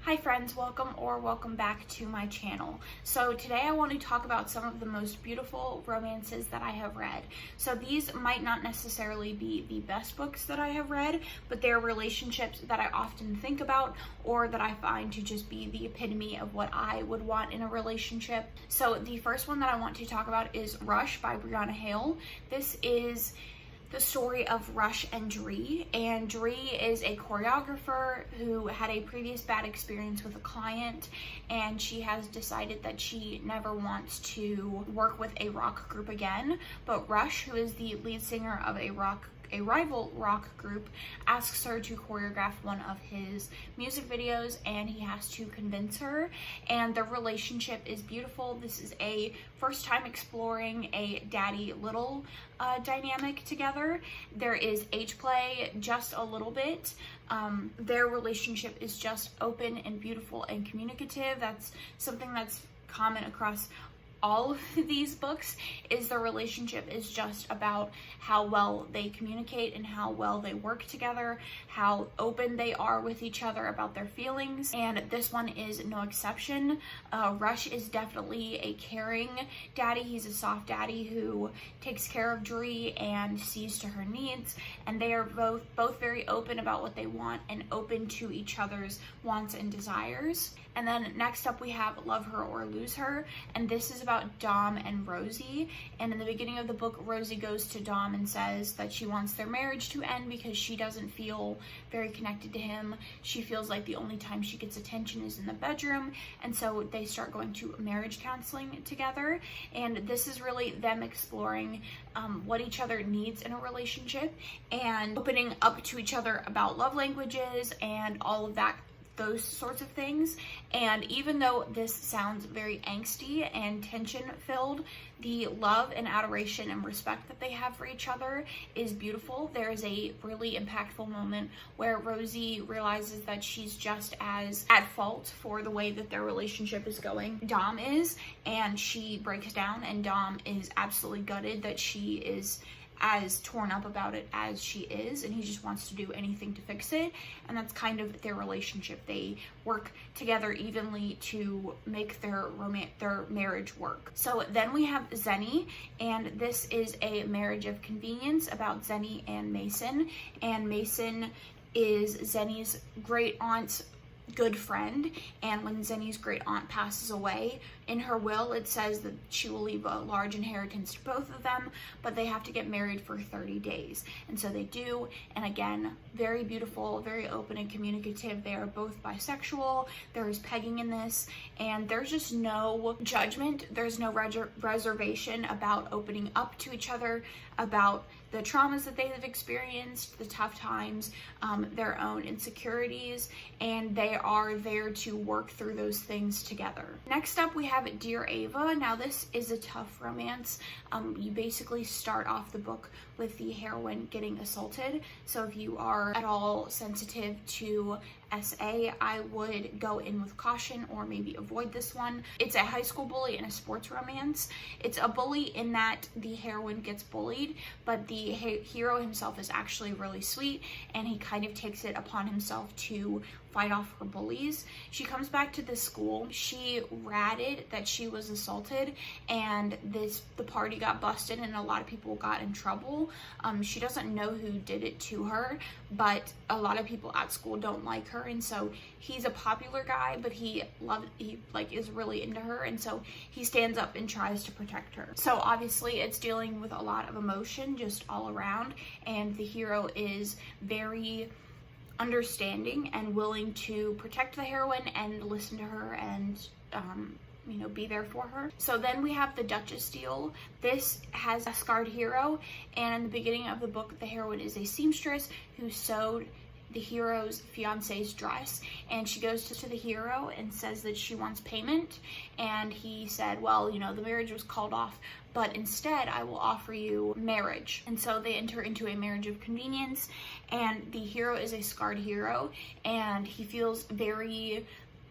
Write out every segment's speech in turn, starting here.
Hi friends, welcome back to my channel. So today I want to talk about some of the most beautiful romances that I have read. So these might not necessarily be the best books that I have read, but they're relationships that I often think about or that I find to just be the epitome of what I would want in a relationship. So the first one that I want to talk about is Rush by Brianna Hale. This is the story of Rush and Dree, and Dree is a choreographer who had a previous bad experience with a client, and she has decided that she never wants to work with a rock group again. But Rush, who is the lead singer of a rival rock group, asks her to choreograph one of his music videos, and he has to convince her, and their relationship is beautiful. This is a first time exploring a daddy-little dynamic together. There is age play just a little bit. Their relationship is just open and beautiful and communicative. That's something that's common across all of these books, is the relationship is just about how well they communicate and how well they work together, how open they are with each other about their feelings, and this one is no exception. Rush is definitely a caring daddy. He's a soft daddy who takes care of Dree and sees to her needs, and they are both very open about what they want and open to each other's wants and desires. And then next up we have Love Her or Lose Her, and this is about Dom and Rosie. And in the beginning of the book, Rosie goes to Dom and says that she wants their marriage to end because she doesn't feel very connected to him. She feels like the only time she gets attention is in the bedroom, and so they start going to marriage counseling together. And this is really them exploring what each other needs in a relationship and opening up to each other about love languages and all of that, those sorts of things. And even though this sounds very angsty and tension filled, the love and adoration and respect that they have for each other is beautiful. There is a really impactful moment where Rosie realizes that she's just as at fault for the way that their relationship is going Dom is, and she breaks down, and Dom is absolutely gutted that she is as torn up about it as she is, and he just wants to do anything to fix it. And that's kind of their relationship. They work together evenly to make their marriage work. So then we have Zenny, and this is a marriage of convenience about Zenny and Mason. And Mason is Zenny's great aunt's good friend, and when Zenny's great aunt passes away, in her will it says that she will leave a large inheritance to both of them, but they have to get married for 30 days, and so they do. And again, very beautiful, very open and communicative. They are both bisexual. There is pegging in this, and there's just no judgment. There's no reservation about opening up to each other about the traumas that they have experienced, the tough times, their own insecurities, and they are there to work through those things together. Next up we have Dear Ava. Now this is a tough romance. You basically start off the book with the heroine getting assaulted, so if you are at all sensitive to SA, I would go in with caution or maybe avoid this one. It's a high school bully and a sports romance. It's a bully in that the heroine gets bullied, but the hero himself is actually really sweet, and he kind of takes it upon himself to fight off her bullies. She comes back to the school. She ratted that she was assaulted, and the party got busted and a lot of people got in trouble. She doesn't know who did it to her, but a lot of people at school don't like her, and so he's a popular guy, but he is really into her, and so he stands up and tries to protect her. So obviously it's dealing with a lot of emotion just all around, and the hero is very understanding and willing to protect the heroine and listen to her and be there for her. So then we have the Duchess Steel. This has a scarred hero, and in the beginning of the book, the heroine is a seamstress who sewed the hero's fiance's dress, and she goes to the hero and says that she wants payment, and he said, well, the marriage was called off, but instead I will offer you marriage. And so they enter into a marriage of convenience, and the hero is a scarred hero, and he feels very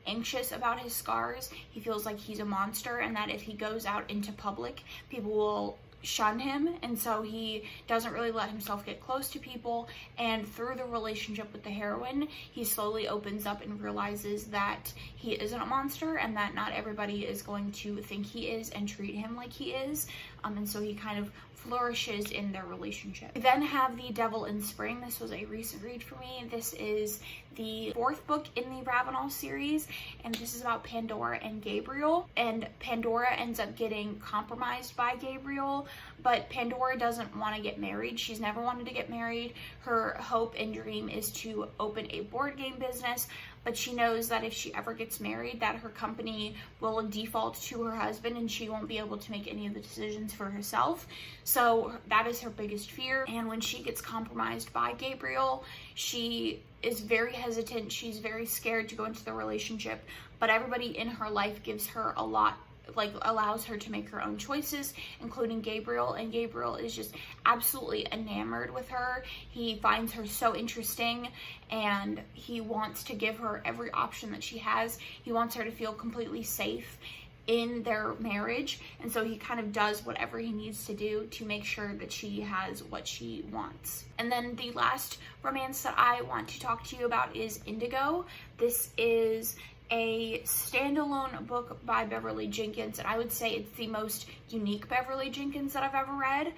anxious about his scars. He feels like he's a monster, and that if he goes out into public, people will shun him, and so he doesn't really let himself get close to people. And through the relationship with the heroine, he slowly opens up and realizes that he isn't a monster and that not everybody is going to think he is and treat him like he is. And so he kind of flourishes in their relationship. We then have The Devil in Spring. This was a recent read for me. This is the 4th book in the Ravenel series, and this is about Pandora and Gabriel. And Pandora ends up getting compromised by Gabriel, but Pandora doesn't want to get married. She's never wanted to get married. Her hope and dream is to open a board game business, but she knows that if she ever gets married, that her company will default to her husband and she won't be able to make any of the decisions for herself. So that is her biggest fear. And when she gets compromised by Gabriel, she is very hesitant. She's very scared to go into the relationship, but everybody in her life gives her a lot, like allows her to make her own choices, including Gabriel. And Gabriel is just absolutely enamored with her. He finds her so interesting and he wants to give her every option that she has. He wants her to feel completely safe in their marriage, and so he kind of does whatever he needs to do to make sure that she has what she wants. And then the last romance that I want to talk to you about is Indigo. This is a standalone book by Beverly Jenkins, and I would say it's the most unique Beverly Jenkins that I've ever read.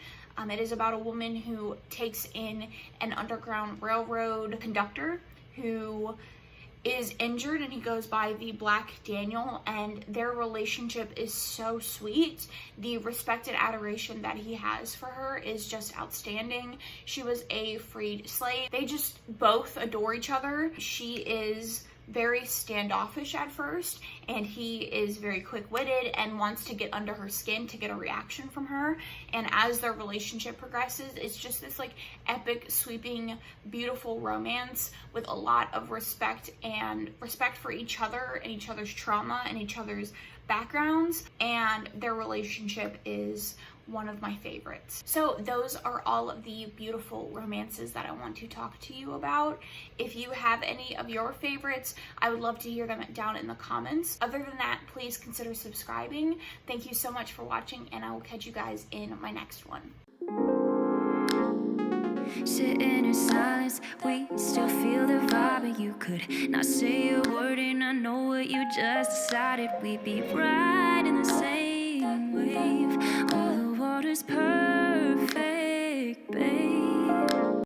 It is about a woman who takes in an Underground Railroad conductor who is injured, and he goes by the Black Daniel, and their relationship is so sweet. The respect and adoration that he has for her is just outstanding. She was a freed slave. They just both adore each other. She is very standoffish at first, and he is very quick-witted and wants to get under her skin to get a reaction from her. And as their relationship progresses, it's just this like epic, sweeping, beautiful romance with a lot of respect for each other and each other's trauma and each other's backgrounds, and their relationship is one of my favorites. So those are all of the beautiful romances that I want to talk to you about. If you have any of your favorites, I would love to hear them down in the comments. Other than that, please consider subscribing. Thank you so much for watching, and I will catch you guys in my next one. Sitting in silence, we still feel the vibe, and you could not say a word, and I know what you just decided. We'd be right in the same wave. All the water's perfect, babe.